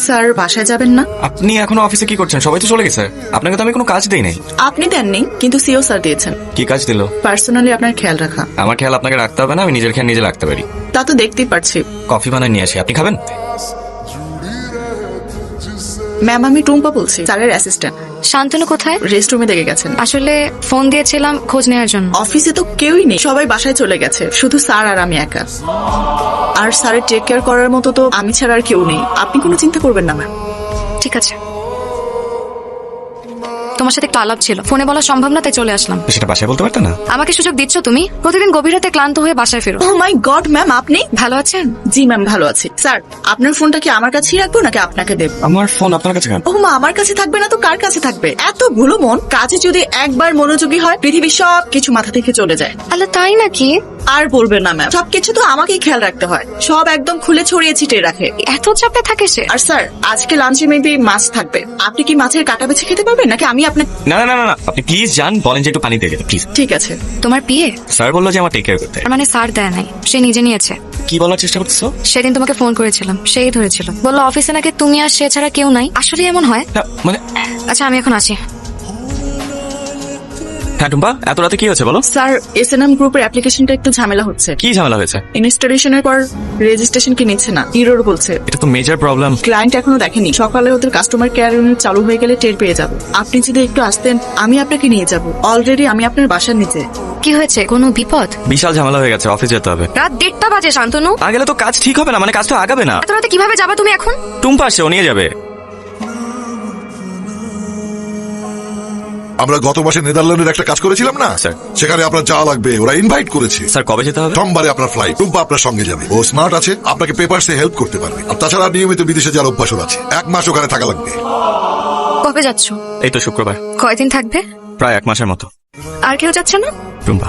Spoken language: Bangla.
স্যার বাসায় যাবেন না? আপনি এখনো অফিসে কি করছেন? সবাই তো চলে গেছে। আপনাকে তো আমি কোনো কাজ দেই নাই। আপনি দেননি, কিন্তু সিও স্যার দিয়েছেন। কি কাজ দিল? পার্সোনালি আপনার খেয়াল রাখা। আমার খেয়াল আপনাকে রাখতে হবে না, আমি নিজের খেয়াল নিজে রাখতে পারি। তা তো দেখতেই পারছি। কফি বানায় নিয়ে আসি, আপনি খাবেন? ম্যাম, আমি টুম্পা বলছি, স্যারের অ্যাসিস্ট্যান্ট। শান্তনু কোথায়? রেস্টরুমে দেখে গেছেন। আসলে ফোন দিয়েছিলাম খোঁজ নেওয়ার জন্য। অফিসে তো কেউই নেই, সবাই বাসায় চলে গেছে, শুধু স্যার আর আমি একা। আর স্যারের টেক কেয়ার করার মতো তো আমি ছাড়া আর কেউ নেই। আপনি কোনো চিন্তা করবেন না ম্যাম। ঠিক আছে, তোমার সাথে একটু আলাপ ছিল, ফোনে বলা সম্ভব না, তাই চলে আসলাম। সেটা বাসায় বলতে পারতেন না? আমাকে সুযোগ দিচ্ছ তুমি? প্রতিদিন গভীর রাতে ক্লান্ত হয়ে বাসায় ফেরো। ও মাই গড ম্যাম, আপনি ভালো আছেন? জি ম্যাম, ভালো আছি। স্যার, আপনার ফোনটা কি আমার কাছেই রাখবো নাকি আপনাকে দেব? আমার ফোন আপনার কাছে কেন? ও মা, আমার কাছে থাকবে না তো কার কাছে থাকবে? এত ভুলো মন, কাজে যদি একবার মনোযোগী হয় পৃথিবীর সব কিছু মাথা থেকে চলে যায়। আল্লাহ, তাই নাকি? আর বলবেন না ম্যাম, সবকিছু তো আমাকেই খেয়াল রাখতে হয়, সব একদম খুলে ছড়িয়ে ছিটিয়ে রাখে। এত চাপে থাকে সে? আর স্যার, আজকে লাঞ্চে মেবি মাছ থাকবে। আপনি কি মাছের কাটা বেছে খেতে পারবেন নাকি আমি আপনাকে? না না না না না, আপনি প্লিজ যান, বলেন যে একটু পানি দিয়ে প্লিজ। ঠিক আছে। তোমার বিয়ে? স্যার বললো যে আমার টেক কেয়ার করতে। তার মানে স্যার দেয় নাই, সে নিজে নিয়েছে। কি বলার চেষ্টা করতেছো? সেদিন তোমাকে ফোন করেছিলাম, সেই ধরেছিল। বললো অফিসে নাকি তুমি আর সে ছাড়া কেউ নাই। আসলে এমন হয়? না মানে, আচ্ছা, আমি এখন আসি। হ্যাঁ টুম্পা, এত রাতে কি হয়েছে বলো? স্যার, এসএনএম গ্রুপের অ্যাপ্লিকেশনটা একটু ঝামেলা হচ্ছে। কি ঝামেলা হয়েছে? ইনস্টলেশনের পর রেজিস্ট্রেশন কি নিচ্ছে না, ইরর বলছে। এটা তো মেজর প্রবলেম। ক্লায়েন্ট এখনো দেখেনি, সকালে ওদের কাস্টমার কেয়ার ইউনিট চালু হয়ে গেলে টের পেয়ে যাবো। আপনি যদি একটু আসতেন, আমি আপনাকে নিয়ে যাব। অলরেডি আমি আপনার বাসার নিচে। কি হয়েছে? কোনো বিপদ? বিশাল ঝামেলা হয়ে গেছে, অফিস যেতে হবে। রাত 1:30 বাজে শান্তনু। না গেলে তো কাজ ঠিক হবে না, মানে কাজ তো আগাবে না। এত রাতে কিভাবে যাবে তুমি এখন? টুম্পা আসছে, ও নিয়ে যাবে। আমরা গত মাসে নেদারল্যান্ডের একটা কাজ করেছিলাম না স্যার। সেখানে আপনার যাওয়া লাগবে, ওরা ইনভাইট করেছে। স্যার কবে যেতে হবে? সোমবারে আপনার ফ্লাইট। টুম্পা আপনার সঙ্গে যাবে, ও স্মার্ট আছে, আপনাকে পেপারসে হেল্প করতে পারবে। আর তাছাড়া নিয়মিত বিদেশে যাওয়ার অভ্যাসও আছে। 1 মাস ওখানে থাকা লাগবে। কবে যাচ্ছ? এই তো শুক্রবার। কয়দিন থাকবে? প্রায় 1 মাসের মতো। আর কেউ যাচ্ছে না? টুম্পা